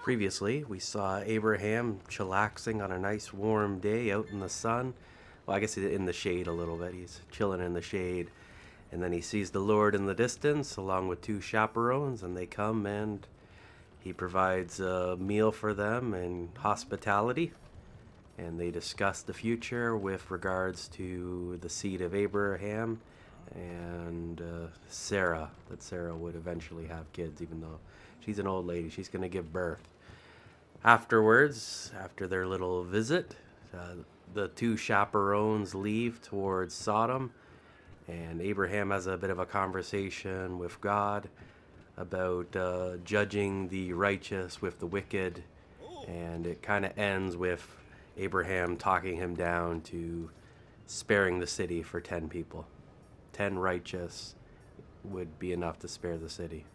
Previously, we saw Abraham chillaxing on a nice warm day out in the sun. Well, I guess in the shade a little bit. He's chilling in the shade. And then he sees the Lord in the distance along with two chaperones, and they come and he provides a meal for them and hospitality. And they discuss the future with regards to the seed of Abraham and Sarah, that Sarah would eventually have kids, even though she's an old lady. She's going to give birth. Afterwards, after their little visit, the two chaperones leave towards Sodom, and Abraham has a bit of a conversation with God about judging the righteous with the wicked, and it kind of ends with Abraham talking him down to sparing the city for 10 people. 10 righteous would be enough to spare the city.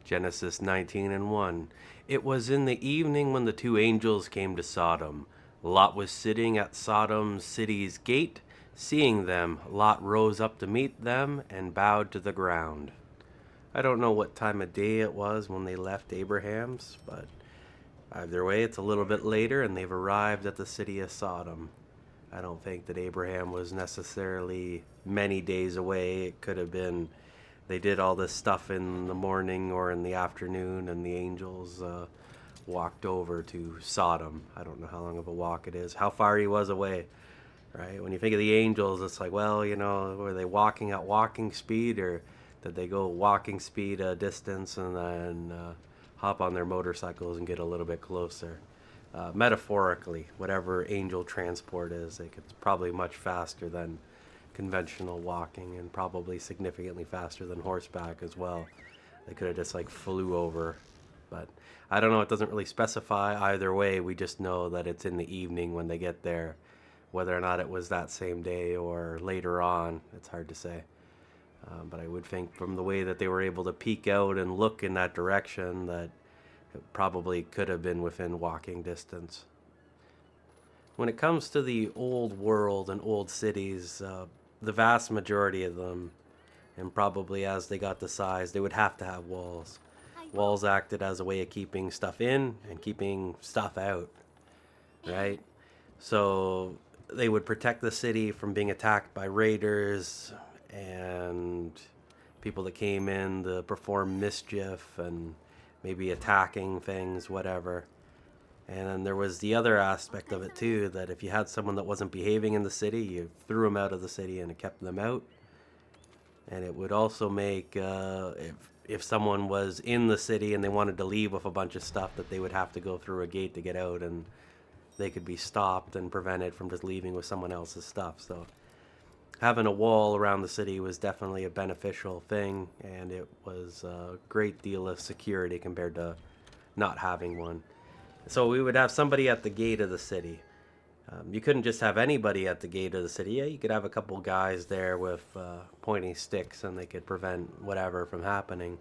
Genesis 19:1. It was in the evening when the two angels came to Sodom. Lot was sitting at Sodom's city's gate. Seeing them, Lot rose up to meet them and bowed to the ground. I don't know what time of day it was when they left Abraham's, but either way, it's a little bit later and they've arrived at the city of Sodom. I don't think that Abraham was necessarily many days away. It could have been they did all this stuff in the morning or in the afternoon, and the angels walked over to Sodom. I don't know how long of a walk it is, how far he was away, right? When you think of the angels, it's like, well, were they walking at walking speed, or did they go walking speed a distance and then hop on their motorcycles and get a little bit closer? Metaphorically, whatever angel transport is, it's probably much faster than conventional walking, and probably significantly faster than horseback as well. They could have just flew over, but I don't know. It doesn't really specify either way. We just know that it's in the evening when they get there. Whether or not it was that same day or later on, it's hard to say. But I would think from the way that they were able to peek out and look in that direction that it probably could have been within walking distance. When it comes to the old world and old cities, the vast majority of them, and probably as they got the size, they would have to have walls. Walls acted as a way of keeping stuff in and keeping stuff out, right? So they would protect the city from being attacked by raiders and people that came in to perform mischief and maybe attacking things, whatever. And then there was the other aspect of it too, that if you had someone that wasn't behaving in the city, you threw them out of the city and it kept them out. And it would also make, if someone was in the city and they wanted to leave with a bunch of stuff, that they would have to go through a gate to get out, and they could be stopped and prevented from just leaving with someone else's stuff. So having a wall around the city was definitely a beneficial thing, and it was a great deal of security compared to not having one. So we would have somebody at the gate of the city. You couldn't just have anybody at the gate of the city. Yeah, you could have a couple guys there with pointing sticks, and they could prevent whatever from happening.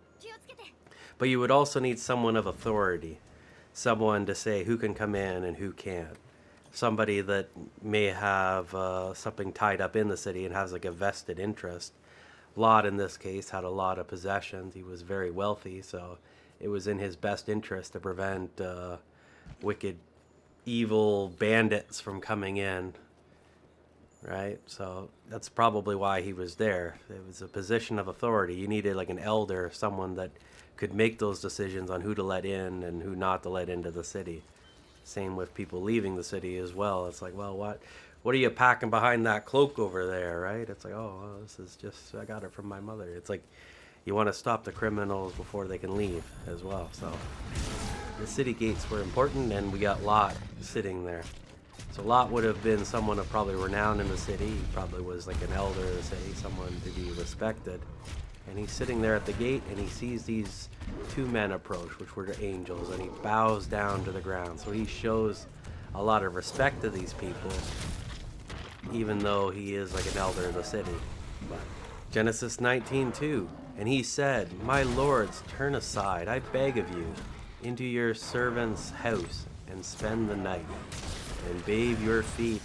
But you would also need someone of authority, someone to say who can come in and who can't. Somebody that may have something tied up in the city and has a vested interest. Lot, in this case, had a lot of possessions. He was very wealthy, so it was in his best interest to prevent wicked, evil bandits from coming in, right? So that's probably why he was there. It was a position of authority. You needed an elder, someone that could make those decisions on who to let in and who not to let into the city. Same with people leaving the city as well. It's well, what are you packing behind that cloak over there, right? It's well, this is just, I got it from my mother. It's you want to stop the criminals before they can leave as well. So the city gates were important, and we got Lot sitting there. So Lot would have been someone of probably renown in the city. He probably was an elder of the city, someone to be respected. And he's sitting there at the gate, and he sees these two men approach, which were the angels, and he bows down to the ground. So he shows a lot of respect to these people, even though he is an elder of the city. But Genesis 19:2, and he said, "My lords, turn aside, I beg of you, into your servant's house and spend the night, and bathe your feet.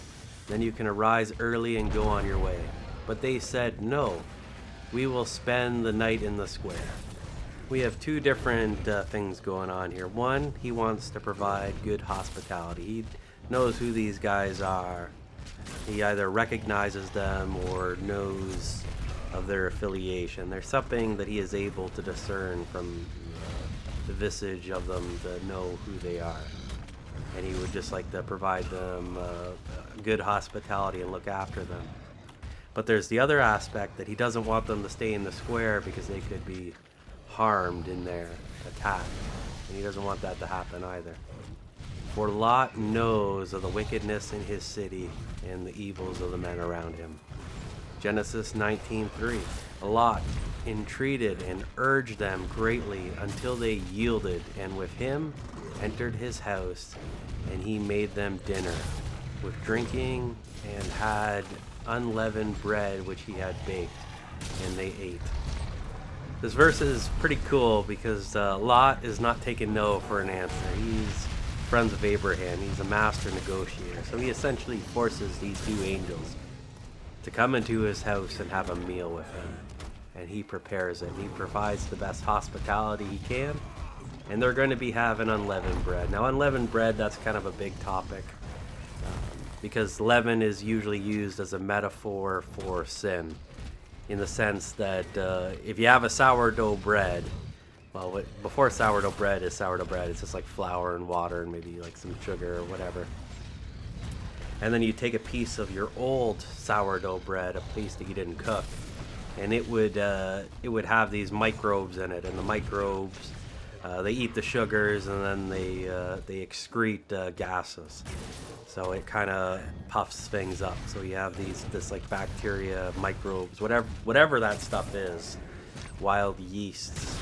Then you can arise early and go on your way." But they said, "No, we will spend the night in the square." we have two different things going on here. One, he wants to provide good hospitality. He knows who these guys are. He either recognizes them or knows of their affiliation. There's something that he is able to discern from the visage of them to know who they are. And he would just like to provide them good hospitality and look after them. But there's the other aspect that he doesn't want them to stay in the square because they could be harmed in their attack. And he doesn't want that to happen either. For Lot knows of the wickedness in his city and the evils of the men around him. Genesis 19:3. Lot entreated and urged them greatly until they yielded, and with him entered his house, and he made them dinner with drinking, and had unleavened bread which he had baked, and they ate. This verse is pretty cool because Lot is not taking no for an answer. He's friends of Abraham. He's a master negotiator. So he essentially forces these two angels to come into his house and have a meal with him. And he prepares it. He provides the best hospitality he can. And they're going to be having unleavened bread. Now, unleavened bread, that's kind of a big topic. Because leaven is usually used as a metaphor for sin. In the sense that if you have a sourdough bread, well, before sourdough bread is sourdough bread, it's just like flour and water and maybe like some sugar or whatever. And then you take a piece of your old sourdough bread, a piece that you didn't cook, and it would have these microbes in it, and the microbes they eat the sugars and then they excrete gases. So it kind of puffs things up. So you have this like bacteria, microbes, whatever that stuff is, wild yeasts,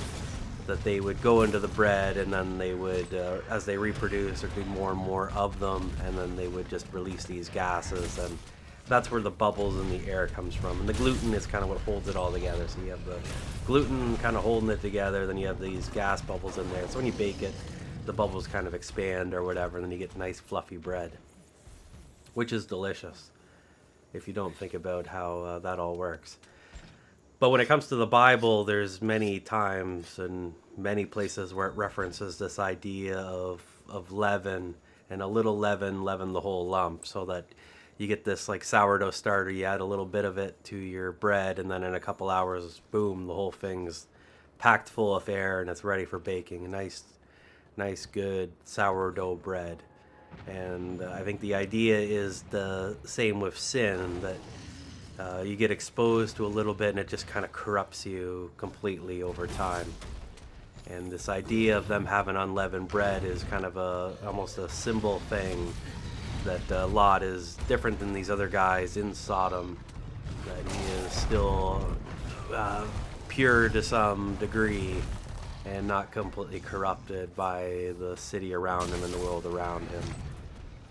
that they would go into the bread, and then they would, as they reproduce, there'd be more and more of them, and then they would just release these gases, and that's where the bubbles in the air comes from. And the gluten is kind of what holds it all together. So you have the gluten kind of holding it together, then you have these gas bubbles in there. So when you bake it, the bubbles kind of expand or whatever, and then you get nice fluffy bread, which is delicious if you don't think about how that all works. But when it comes to the Bible, there's many times and many places where it references this idea of leaven, and a little leaven the whole lump, so that you get this like sourdough starter, you add a little bit of it to your bread, and then in a couple hours, boom, the whole thing's packed full of air and it's ready for baking. A nice good sourdough bread. And I think the idea is the same with sin, that you get exposed to a little bit and it just kind of corrupts you completely over time. And this idea of them having unleavened bread is kind of almost a symbol thing, that Lot is different than these other guys in Sodom, that he is still pure to some degree and not completely corrupted by the city around him and the world around him.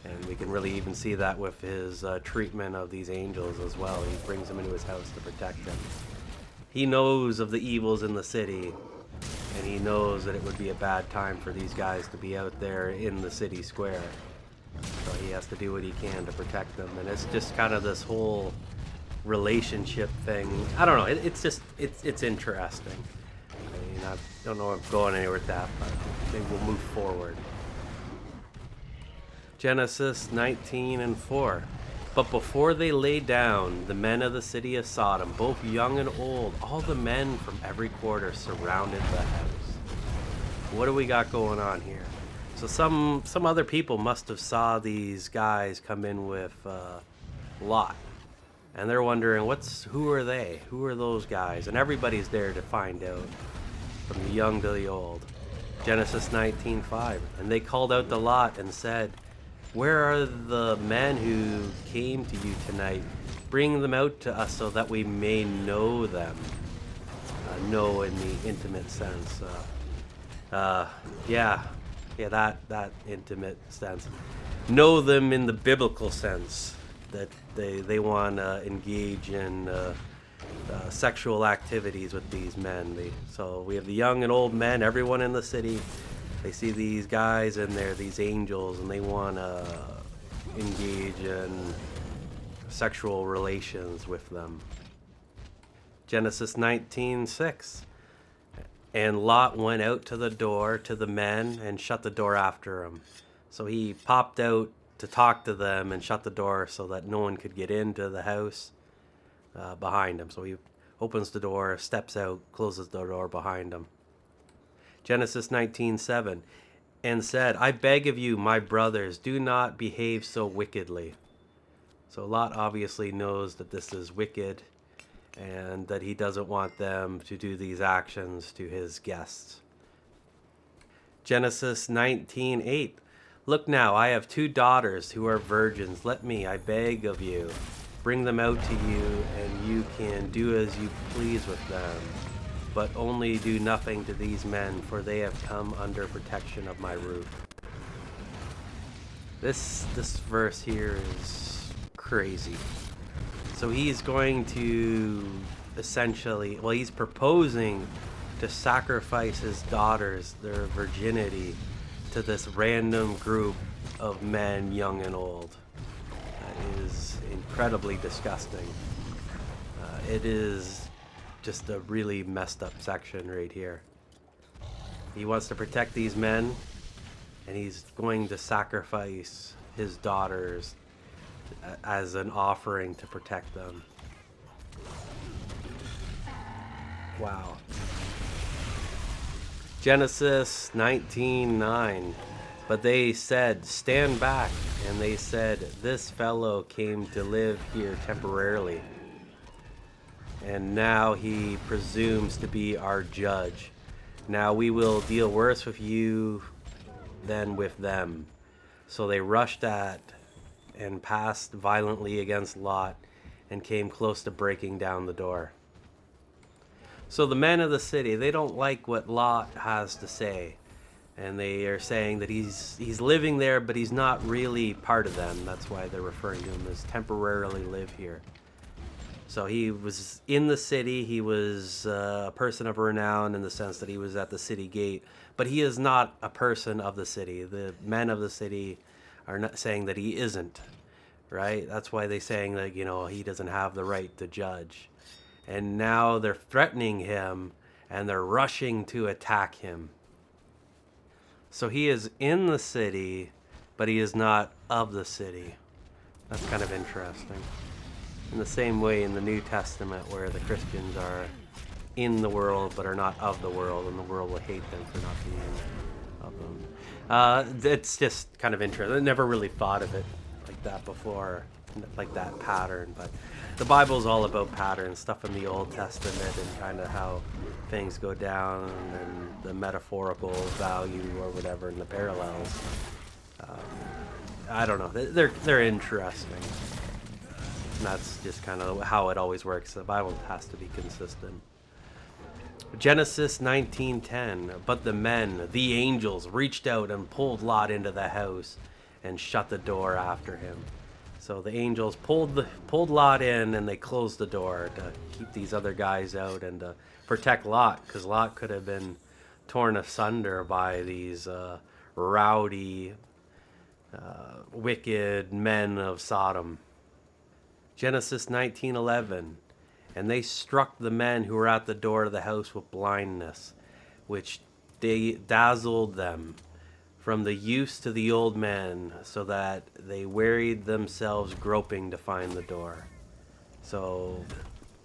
And we can really even see that with his treatment of these angels as well. He brings them into his house to protect them. He knows of the evils in the city, and he knows that it would be a bad time for these guys to be out there in the city square. So he has to do what he can to protect them. And it's just kind of this whole relationship thing. I don't know. It's interesting. I mean, I don't know if I'm going anywhere with that, but maybe we'll move forward. Genesis 19:4. But before they lay down, the men of the city of Sodom, both young and old, all the men from every quarter surrounded the house. What do we got going on here? So some other people must have saw these guys come in with Lot, and they're wondering, who are they? Who are those guys? And everybody's there to find out, from the young to the old. Genesis 19:5. And they called out to Lot and said, "Where are the men who came to you tonight? Bring them out to us so that we may know them." Know in the intimate sense. That intimate sense. Know them in the biblical sense, that they want to engage in sexual activities with these men. So we have the young and old men, everyone in the city. They see these guys and they're these angels, and they want to engage in sexual relations with them. Genesis 19:6. And Lot went out to the door to the men and shut the door after him. So he popped out to talk to them and shut the door so that no one could get into the house behind him. So he opens the door, steps out, closes the door behind him. Genesis 19:7, and said, I beg of you, my brothers, do not behave so wickedly. So Lot obviously knows that this is wicked and that he doesn't want them to do these actions to his guests. Genesis 19:8, look now, I have 2 daughters who are virgins. Let me, I beg of you, bring them out to you, and you can do as you please with them. But only do nothing to these men, for they have come under protection of my roof. This verse here is crazy. So he's going to essentially, well, he's proposing to sacrifice his daughters, their virginity, to this random group of men, young and old. That is incredibly disgusting. It is just a really messed up section right here. He wants to protect these men, and he's going to sacrifice his daughters as an offering to protect them. Wow. Genesis 19:9. But they said, stand back. And they said, this fellow came to live here temporarily, and now he presumes to be our judge. Now we will deal worse with you than with them. So they rushed at and passed violently against Lot and came close to breaking down the door. So the men of the city, they don't like what Lot has to say. And they are saying that he's living there, but he's not really part of them. That's why they're referring to him as temporarily live here. So he was in the city. He was a person of renown in the sense that he was at the city gate. But he is not a person of the city. The men of the city are not saying that he isn't, right? That's why they're saying that, he doesn't have the right to judge. And now they're threatening him, and they're rushing to attack him. So he is in the city, but he is not of the city. That's kind of interesting. In the same way in the New Testament, where the Christians are in the world but are not of the world, and the world will hate them for not being of them. It's just kind of interesting. I never really thought of it like that before, like that pattern. But the Bible's all about patterns, stuff in the Old Testament, and kind of how things go down, and the metaphorical value or whatever, and the parallels. I don't know. They're interesting. And that's just kind of how it always works. The Bible has to be consistent. Genesis 19:10. But the men, the angels, reached out and pulled Lot into the house and shut the door after him. So the angels pulled Lot in, and they closed the door to keep these other guys out and to protect Lot, because Lot could have been torn asunder by these rowdy, wicked men of Sodom. Genesis 19:11. And they struck the men who were at the door of the house with blindness, which they dazzled them from the youths to the old men, so that they wearied themselves groping to find the door. So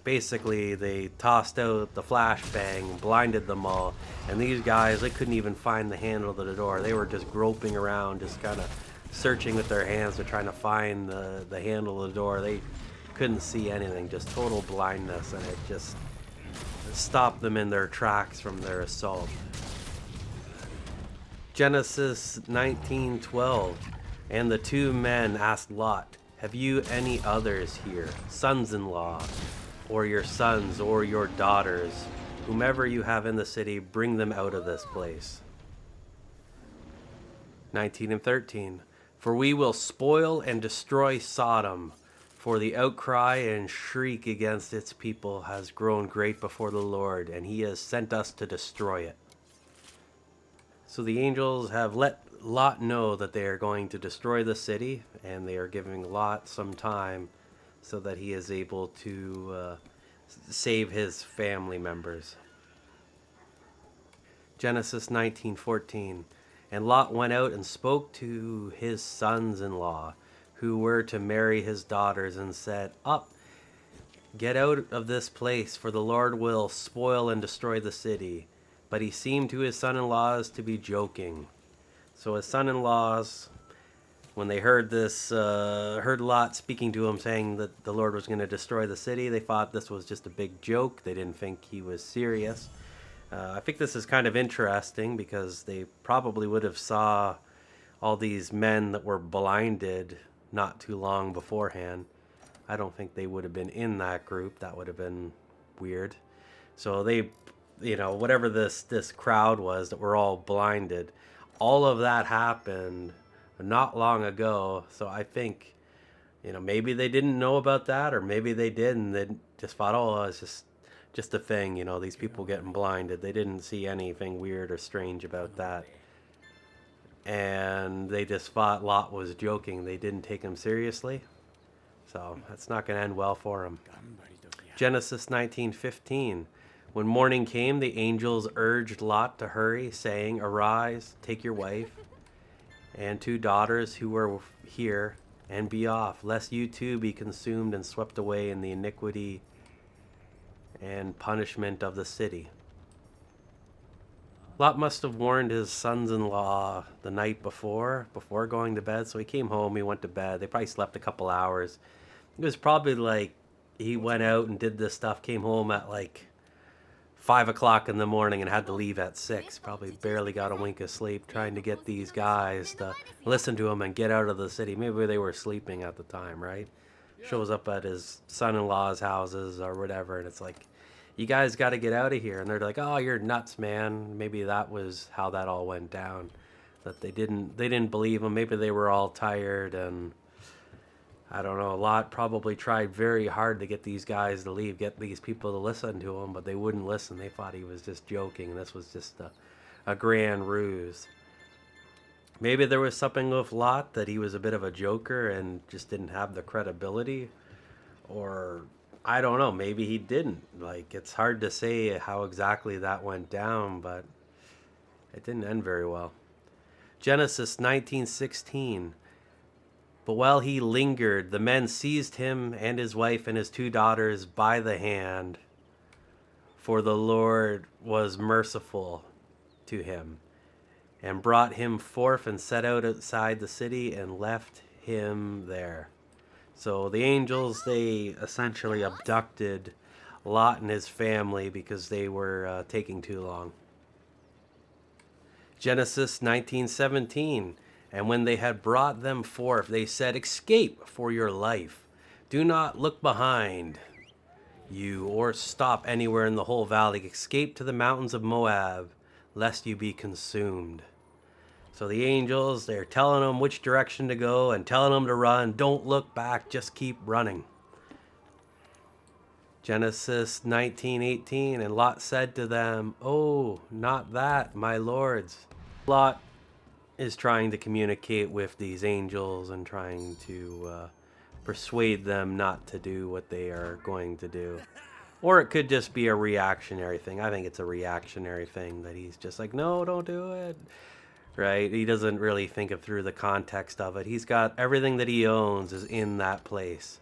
basically they tossed out the flashbang, blinded them all, and these guys, they couldn't even find the handle to the door. They were just groping around, just kind of searching with their hands to trying to find the handle of the door. They couldn't see anything, just total blindness, and it just stopped them in their tracks from their assault. Genesis 19:12. And the 2 men asked Lot, have you any others here, sons-in-law, or your sons or your daughters? Whomever you have in the city, bring them out of this place. 19 and 13. For we will spoil and destroy Sodom, for the outcry and shriek against its people has grown great before the Lord, and he has sent us to destroy it. So the angels have let Lot know that they are going to destroy the city, and they are giving Lot some time so that he is able to save his family members. Genesis 19:14. And Lot went out and spoke to his sons-in-law, who were to marry his daughters, and said, Up, get out of this place, for the Lord will spoil and destroy the city. But he seemed to his son-in-laws to be joking. So his son-in-laws, when they heard this, heard Lot speaking to him, saying that the Lord was going to destroy the city, they thought this was just a big joke. They didn't think he was serious. I think this is kind of interesting because they probably would have saw all these men that were blinded not too long beforehand. I don't think they would have been in that group. That would have been weird. So they, whatever this crowd was that were all blinded, all of that happened not long ago. So I think, maybe they didn't know about that, or maybe they did, and they just thought, oh, it's just a thing, these people getting blinded. They didn't see anything weird or strange about that. And they just thought Lot was joking. They didn't take him seriously. So that's not going to end well for him. Genesis 19:15. When morning came, the angels urged Lot to hurry, saying, Arise, take your wife and 2 daughters who are here, and be off, lest you too be consumed and swept away in the iniquity and punishment of the city. Lot must have warned his sons-in-law the night before going to bed. So he came home, he went to bed. They probably slept a couple hours. It was probably like he went out and did this stuff, came home at like 5 o'clock in the morning and had to leave at 6. Probably barely got a wink of sleep trying to get these guys to listen to him and get out of the city. Maybe they were sleeping at the time, right? Shows up at his son-in-law's houses or whatever, and it's like, you guys got to get out of here. And they're like, oh, you're nuts, man. Maybe that was how that all went down, that they didn't believe him. Maybe they were all tired, and I don't know. Lot probably tried very hard to get these guys to leave, get these people to listen to him, but they wouldn't listen. They thought he was just joking. This was just a grand ruse. Maybe there was something with Lot, that he was a bit of a joker and just didn't have the credibility, or I don't know, maybe he didn't. Like, it's hard to say how exactly that went down, but it didn't end very well. Genesis 19:16. But while he lingered, the men seized him and his wife and his 2 daughters by the hand, for the Lord was merciful to him, and brought him forth and set out outside the city and left him there. So the angels, they essentially abducted Lot and his family because they were taking too long. Genesis 19:17. And when they had brought them forth, they said, Escape for your life. Do not look behind you or stop anywhere in the whole valley. Escape to the mountains of Moab, lest you be consumed. So the angels, they're telling them which direction to go and telling them to run. Don't look back, just keep running. Genesis 19:18. And Lot said to them, Oh, not that, my lords. Lot is trying to communicate with these angels and trying to persuade them not to do what they are going to do. Or it could just be a reactionary thing. I think it's a reactionary thing, that he's just like, no, don't do it. Right? He doesn't really think of through the context of it. He's got everything that he owns is in that place.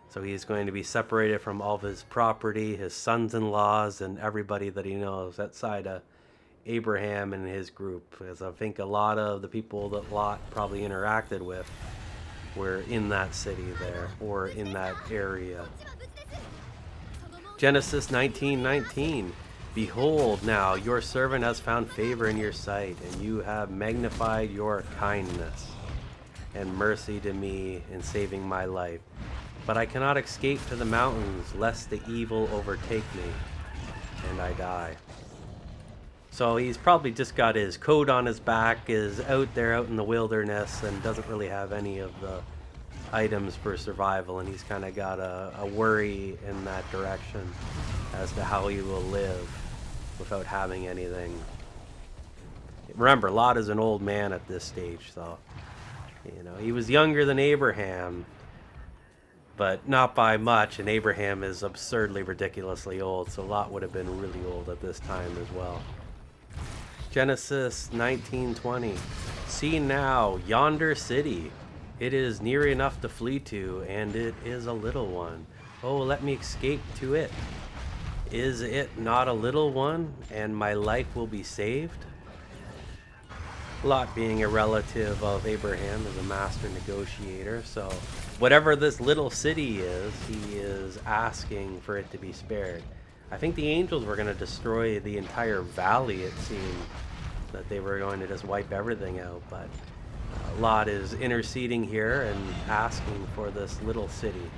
So he's going to be separated from all of his property, his sons-in-laws, and everybody that he knows outside of Abraham and his group. Because I think a lot of the people that Lot probably interacted with were in that city there, or in that area. Genesis 19:19. Behold, now your servant has found favor in your sight, and you have magnified your kindness and mercy to me in saving my life. But I cannot escape to the mountains, lest the evil overtake me, and I die. So he's probably just got his coat on his back, is out there out in the wilderness, and doesn't really have any of the items for survival, and he's kind of got a worry in that direction as to how he will live without having anything. Remember, Lot is an old man at this stage, so he was younger than Abraham, but not by much, and Abraham is absurdly, ridiculously old, so Lot would have been really old at this time as well. Genesis 19:20. See now yonder city. It is near enough to flee to, and it is a little one. Oh, let me escape to it. Is it not a little one, and my life will be saved? Lot, being a relative of Abraham, is a master negotiator, so whatever this little city is, he is asking for it to be spared. I think the angels were going to destroy the entire valley, it seemed, that they were going to just wipe everything out, but Lot is interceding here and asking for this little city.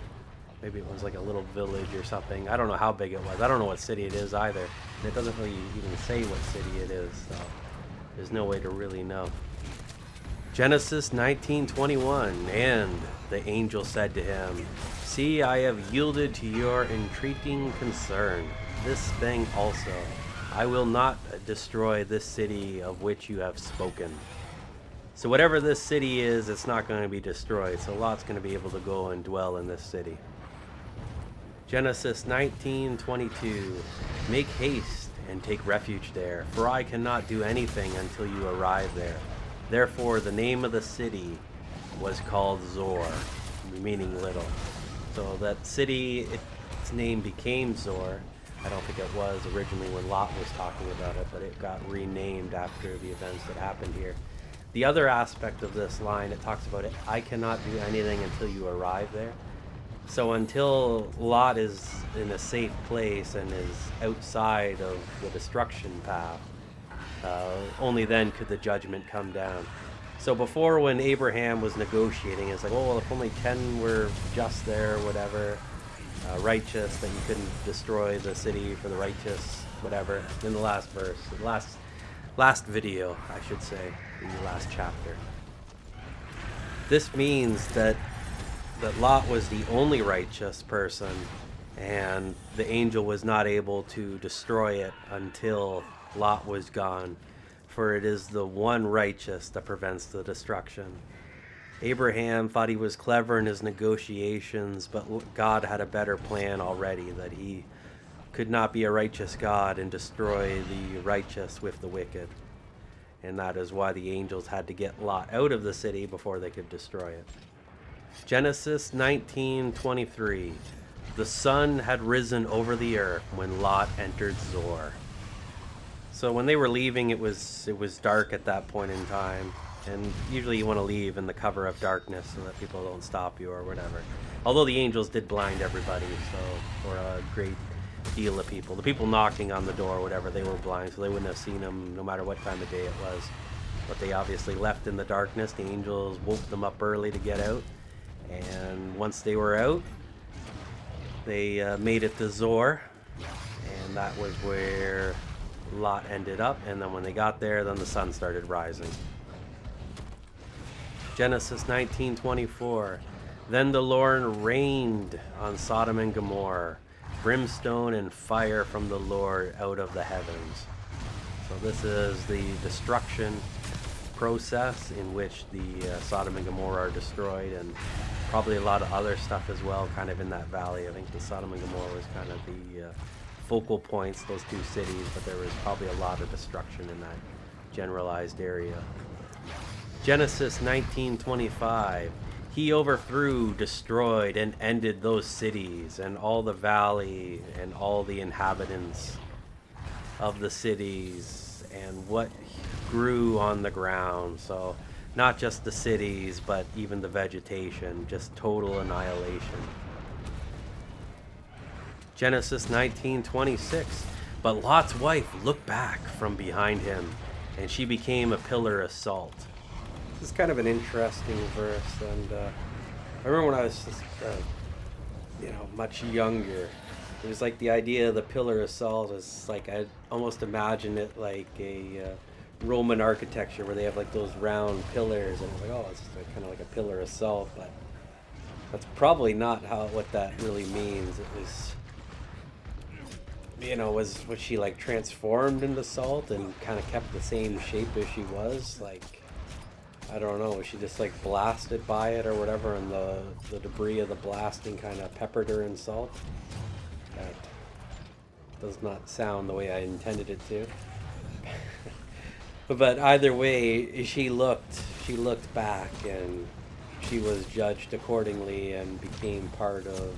Maybe it was like a little village or something. I don't know how big it was. I don't know what city it is either. And it doesn't really even say what city it is, so there's no way to really know. Genesis 19:21. And the angel said to him, see, I have yielded to your entreating concern. This thing also. I will not destroy this city of which you have spoken. So whatever this city is, it's not going to be destroyed. So Lot's going to be able to go and dwell in this city. Genesis 19:22. Make haste and take refuge there, for I cannot do anything until you arrive there. Therefore the name of the city was called Zor, meaning little. So that city, its name became Zor. I don't think it was originally when Lot was talking about it, but it got renamed after the events that happened here. The other aspect of this line, it talks about it, I cannot do anything until you arrive there. So until Lot is in a safe place and is outside of the destruction path, only then could the judgment come down. So before, when Abraham was negotiating, it's like, oh, well, if only 10 were just there, whatever, righteous, that you couldn't destroy the city for the righteous, whatever. In the last verse, the last video, I should say, in the last chapter. This means that Lot was the only righteous person, and the angel was not able to destroy it until Lot was gone, for it is the one righteous that prevents the destruction. Abraham thought he was clever in his negotiations, but God had a better plan already, that he could not be a righteous God and destroy the righteous with the wicked. And that is why the angels had to get Lot out of the city before they could destroy it. Genesis 19:23. The sun had risen over the earth when Lot entered Zor. So when they were leaving, it was dark at that point in time, and usually you want to leave in the cover of darkness so that people don't stop you or whatever. Although the angels did blind everybody, so for a great deal of people, the people knocking on the door or whatever, they were blind, so they wouldn't have seen them no matter what time of day it was. But they obviously left in the darkness. The angels woke them up early to get out. And once they were out, they made it to Zor, and that was where Lot ended up. And then when they got there, then the sun started rising. Genesis 19:24. Then the Lord rained on Sodom and Gomorrah brimstone and fire from the Lord out of the heavens. So this is the destruction process in which the Sodom and Gomorrah are destroyed, and probably a lot of other stuff as well, kind of in that valley. I think the Sodom and Gomorrah was kind of the focal points, those two cities, but there was probably a lot of destruction in that generalized area. Genesis 19:25. He overthrew, destroyed, and ended those cities and all the valley and all the inhabitants of the cities and what grew on the ground. So not just the cities, but even the vegetation, just total annihilation. Genesis 19:26. But Lot's wife looked back from behind him, and she became a pillar of salt. This is kind of an interesting verse, and I remember when I was much younger, it was like the idea of the pillar of salt is like, I almost imagine it like a Roman architecture where they have like those round pillars, and I was like, oh, it's like, kind of like a pillar of salt, but that's probably not what that really means. It was, was she like transformed into salt and kind of kept the same shape as she was? Like, I don't know, was she just like blasted by it or whatever, and the debris of the blasting kind of peppered her in salt? That does not sound the way I intended it to. But either way, she looked back, and she was judged accordingly and became part of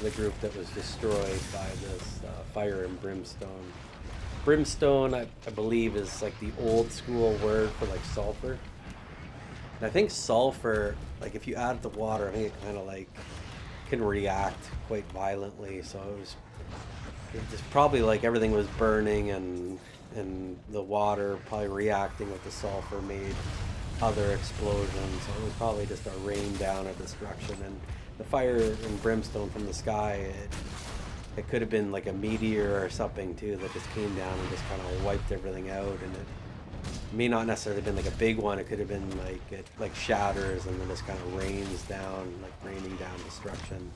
the group that was destroyed by this fire and brimstone. Brimstone, I believe, is like the old school word for like sulfur. And I think sulfur, like if you add the water, I think it kind of like can react quite violently. So it was probably like everything was burning, and the water probably reacting with the sulfur made other explosions. So it was probably just a rain down of destruction. And the fire and brimstone from the sky, it could have been like a meteor or something too that just came down and just kind of wiped everything out. And it may not necessarily have been like a big one. It could have been like it like shatters and then just kind of rains down, like raining down destruction,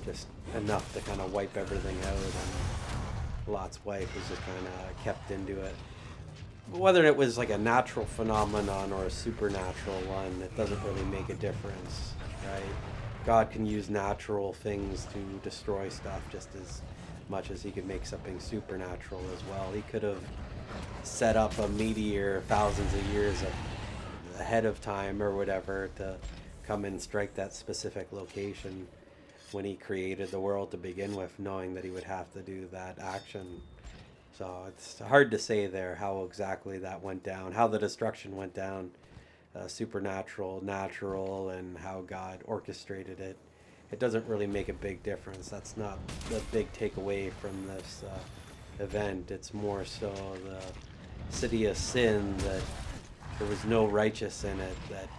just enough to kind of wipe everything out. And Lot's wife was just kind of kept into it. Whether it was like a natural phenomenon or a supernatural one, it doesn't really make a difference, right? God can use natural things to destroy stuff just as much as he could make something supernatural as well. He could have set up a meteor thousands of years ahead of time or whatever to come and strike that specific location when he created the world to begin with, knowing that he would have to do that action. So it's hard to say there how exactly that went down, how the destruction went down, supernatural, natural, and how God orchestrated it. It doesn't really make a big difference. That's not the big takeaway from this event. It's more so the city of sin, that there was no righteous in it, that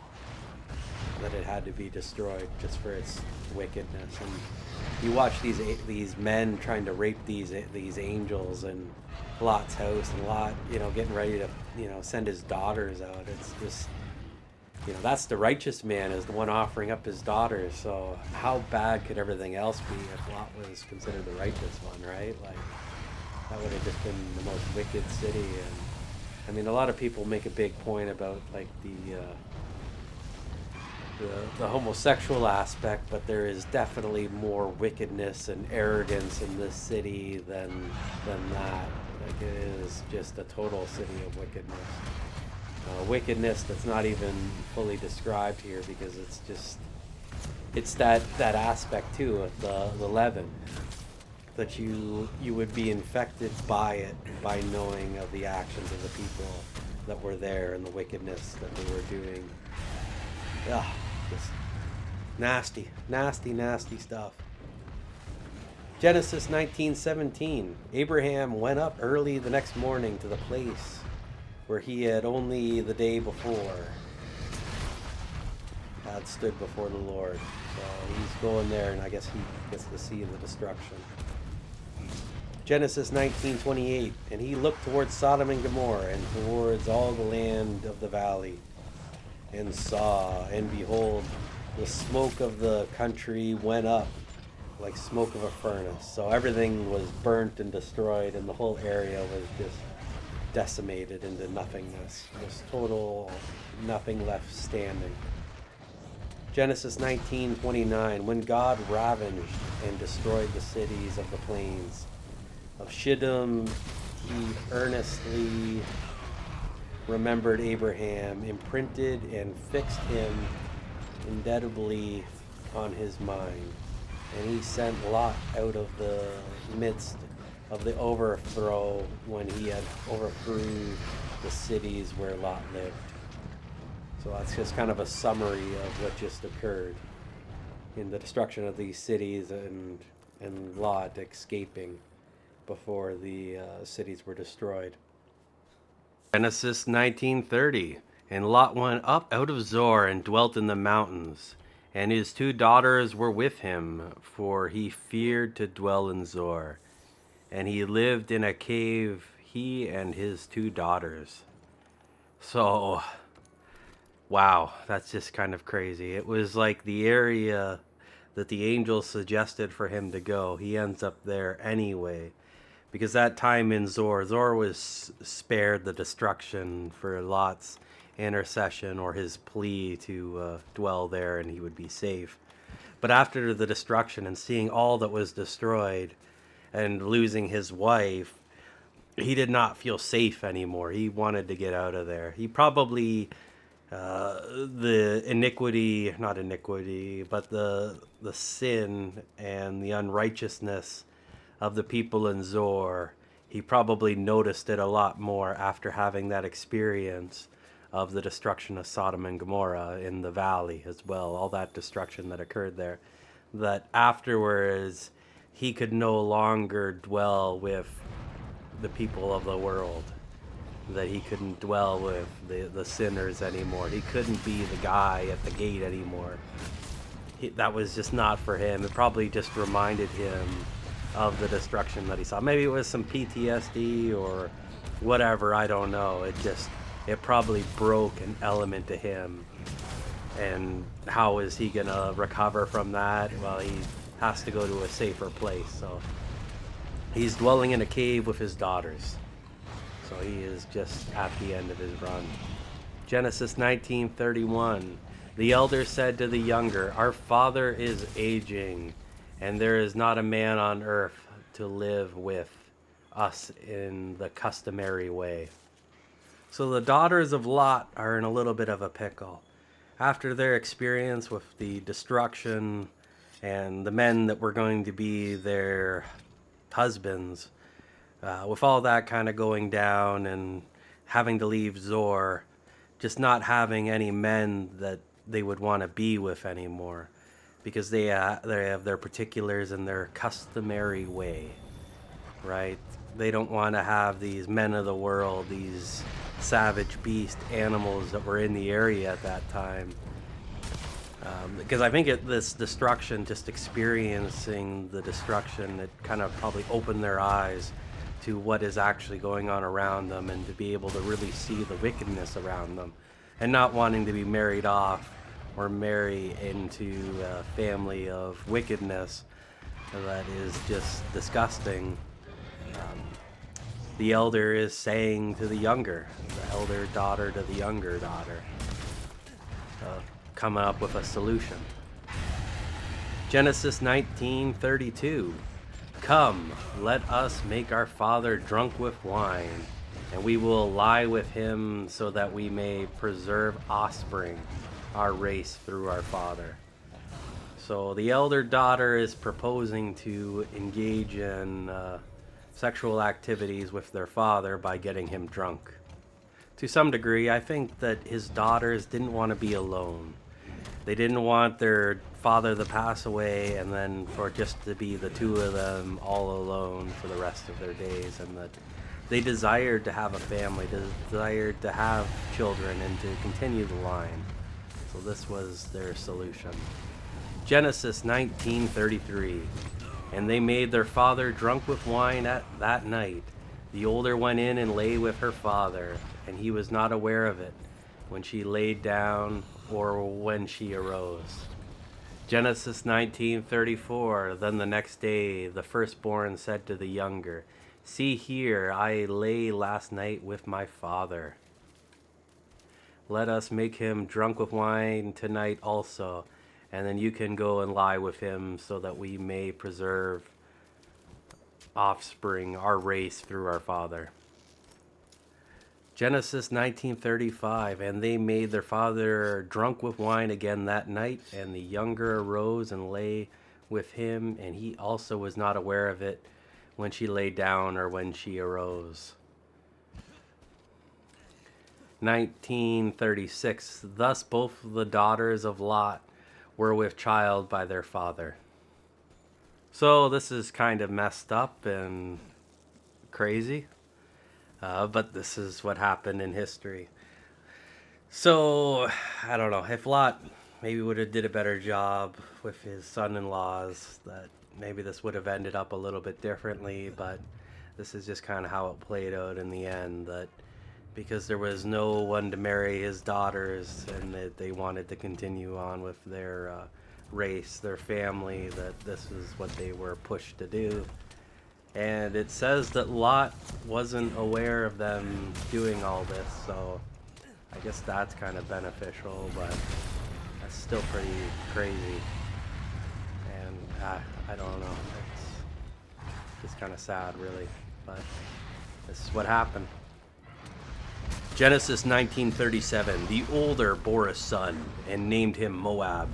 it had to be destroyed just for its wickedness. And you watch these men trying to rape these angels in Lot's house, and Lot, getting ready to send his daughters out. It's just, that's the righteous man, is the one offering up his daughters. So how bad could everything else be if Lot was considered the righteous one, right? Like, that would have just been the most wicked city. And I mean, a lot of people make a big point about like the homosexual aspect, but there is definitely more wickedness and arrogance in this city than that. Like, it is just a total city of wickedness. Wickedness that's not even fully described here, because it's that aspect too of the leaven, that you would be infected by it, by knowing of the actions of the people that were there and the wickedness that they were doing. Ugh, just nasty stuff. Genesis 19:17. Abraham went up early the next morning to the place where he had only the day before had stood before the Lord. So he's going there, and I guess he gets to see the destruction. Genesis 19:28. And he looked towards Sodom and Gomorrah, and towards all the land of the valley, and saw, and behold, the smoke of the country went up like smoke of a furnace. So everything was burnt and destroyed, and the whole area was just decimated into nothingness. Just total nothing left standing. Genesis 19:29. When God ravaged and destroyed the cities of the plains of Shittim, he earnestly remembered Abraham, imprinted and fixed him indelibly on his mind. And he sent Lot out of the midst of the overthrow, when he had overthrew the cities where Lot lived. So that's just kind of a summary of what just occurred in the destruction of these cities, and Lot escaping before the cities were destroyed. Genesis 19:30. And Lot went up out of Zoar and dwelt in the mountains, and his 2 daughters were with him, for he feared to dwell in Zoar. And he lived in a cave, he and his 2 daughters. So, wow, that's just kind of crazy. It was like the area that the angels suggested for him to go. He ends up there anyway, because that time in Zoar was spared the destruction for Lot's intercession or his plea to dwell there, and he would be safe. But after the destruction and seeing all that was destroyed and losing his wife, he did not feel safe anymore. He wanted to get out of there. He probably the iniquity, not iniquity, but the sin and the unrighteousness of the people in Zor. He probably noticed it a lot more after having that experience of the destruction of Sodom and Gomorrah in the valley as well, all that destruction that occurred there, that afterwards he could no longer dwell with the people of the world, that he couldn't dwell with the sinners anymore. He couldn't be the guy at the gate anymore. That was just not for him. It probably just reminded him of the destruction that he saw. Maybe it was some PTSD or whatever, I don't know. It probably broke an element to him. And how is he gonna recover from that? Well, he has to go to a safer place. So he's dwelling in a cave with his daughters. So he is just at the end of his run. Genesis 19:31. The elder said to the younger, "Our father is aging, and there is not a man on earth to live with us in the customary way." So the daughters of Lot are in a little bit of a pickle. After their experience with the destruction and the men that were going to be their husbands, with all that kind of going down and having to leave Zor, just not having any men that they would want to be with anymore, because they have their particulars and their customary way, right? They don't want to have these men of the world, these savage beast animals that were in the area at that time. Because I think this destruction, just experiencing the destruction, it kind of probably opened their eyes to what is actually going on around them, and to be able to really see the wickedness around them, and not wanting to be married off or marry into a family of wickedness that is just disgusting. The elder is saying to the younger, the elder daughter to the younger daughter, coming up with a solution. Genesis 19:32. Come, let us make our father drunk with wine, and we will lie with him, so that we may preserve offspring, our race through our father. So the elder daughter is proposing to engage in sexual activities with their father by getting him drunk. To some degree, I think that his daughters didn't want to be alone. They didn't want their father to pass away and then for just to be the two of them all alone for the rest of their days, and that they desired to have a family, desired to have children and to continue the line. So this was their solution. Genesis 19:33. And they made their father drunk with wine at that night. The older went in and lay with her father, and he was not aware of it when she laid down or when she arose. Genesis 19:34. Then the next day the firstborn said to the younger, "See here, I lay last night with my father. Let us make him drunk with wine tonight also, and then you can go and lie with him, so that we may preserve offspring, our race through our father." Genesis 19:35. And they made their father drunk with wine again that night, and the younger arose and lay with him, and he also was not aware of it when she lay down or when she arose. 19:36. Thus both the daughters of Lot were with child by their father. So this is kind of messed up and crazy, but this is what happened in history. So I don't know if Lot maybe would have did a better job with his son-in-laws, that maybe this would have ended up a little bit differently, but this is just kind of how it played out in the end, that because there was no one to marry his daughters, and that they wanted to continue on with their race, their family, that this is what they were pushed to do. And it says that Lot wasn't aware of them doing all this, so I guess that's kind of beneficial, but that's still pretty crazy. And I don't know, it's just kind of sad, really, but This is what happened. Genesis 19:37. The older bore a son and named him Moab,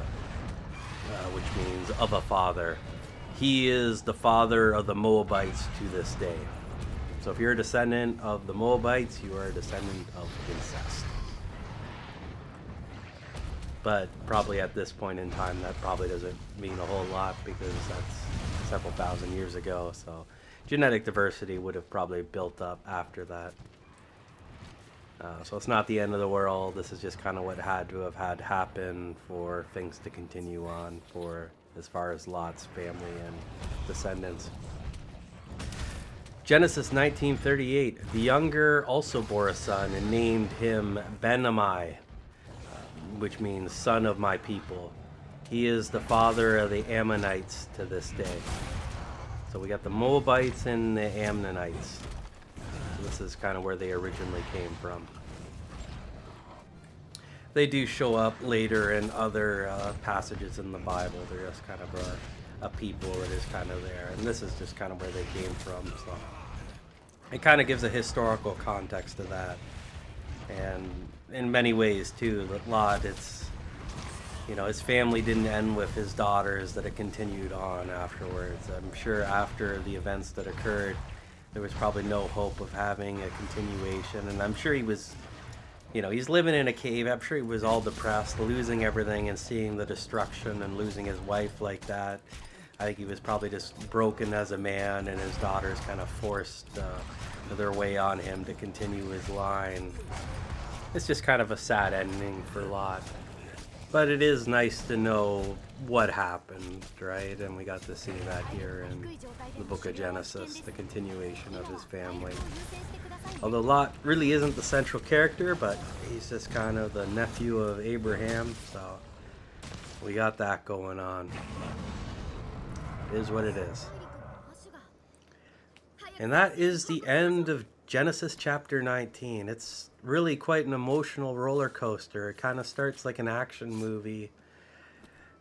which means of a father. He is the father of the Moabites to this day. So if you're a descendant of the Moabites, you are a descendant of incest. But probably at this point in time, that probably doesn't mean a whole lot, because that's several thousand years ago. So genetic diversity would have probably built up after that. So it's not the end of the world. This is just kind of what had to have had happen for things to continue on for as far as Lot's family and descendants. Genesis 19:38. The younger also bore a son and named him Ben-ammi, which means son of my people. He is the father of the Ammonites to this day. So we got the Moabites and the Ammonites. This is kind of where they originally came from. They do show up later in other passages in the Bible. They're just kind of a people that is kind of there. And this is just kind of where they came from. So it kind of gives a historical context to that. And in many ways, too, that Lot, his family didn't end with his daughters, that it continued on afterwards. I'm sure after the events that occurred, there was probably no hope of having a continuation. And I'm sure he was, he's living in a cave. I'm sure he was all depressed, losing everything and seeing the destruction and losing his wife like that. I think he was probably just broken as a man, and his daughters kind of forced their way on him to continue his line. It's just kind of a sad ending for Lot. But it is nice to know what happened, right? And we got to see that here in the book of Genesis, the continuation of his family. Although Lot really isn't the central character, but he's just kind of the nephew of Abraham, so we got that going on. It is what it is. And that is the end of Genesis chapter 19. It's really quite an emotional roller coaster. It kind of starts like an action movie.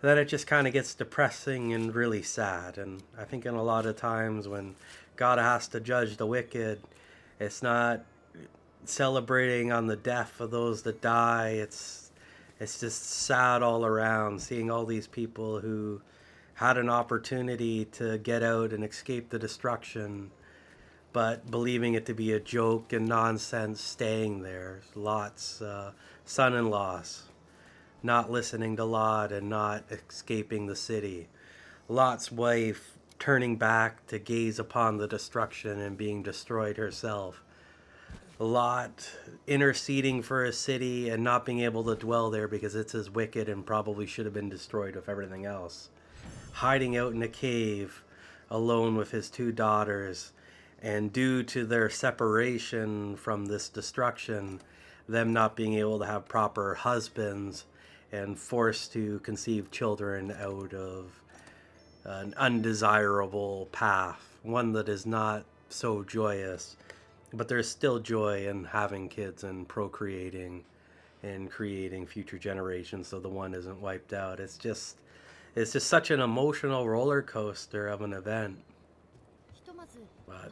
Then it just kind of gets depressing and really sad. And I think in a lot of times when God has to judge the wicked, it's not celebrating on the death of those that die. It's just sad all around, seeing all these people who had an opportunity to get out and escape the destruction, but believing it to be a joke and nonsense, staying there. Lot's son-in-laws not listening to Lot and not escaping the city. Lot's wife turning back to gaze upon the destruction and being destroyed herself. Lot interceding for his city and not being able to dwell there because it's as wicked and probably should have been destroyed with everything else. Hiding out in a cave alone with his two daughters, and due to their separation from this destruction, them not being able to have proper husbands and forced to conceive children out of an undesirable path, one that is not so joyous, but there's still joy in having kids and procreating and creating future generations so the one isn't wiped out. It's just such an emotional roller coaster of an event. But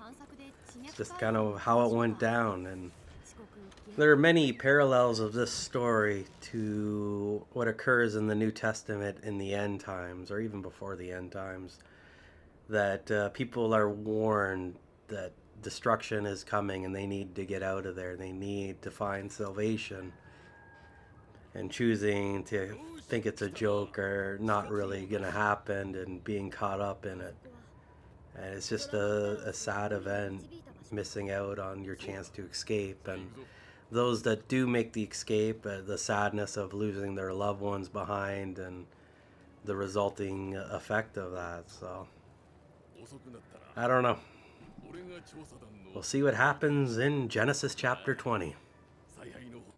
it's just kind of how it went down. And there are many parallels of this story to what occurs in the New Testament in the end times, or even before the end times, that people are warned that destruction is coming and they need to get out of there. They need to find salvation. And choosing to think it's a joke or not really going to happen and being caught up in it. And it's just a sad event, missing out on your chance to escape. And those that do make the escape, the sadness of losing their loved ones behind and the resulting effect of that. So, I don't know. We'll see what happens in Genesis chapter 20.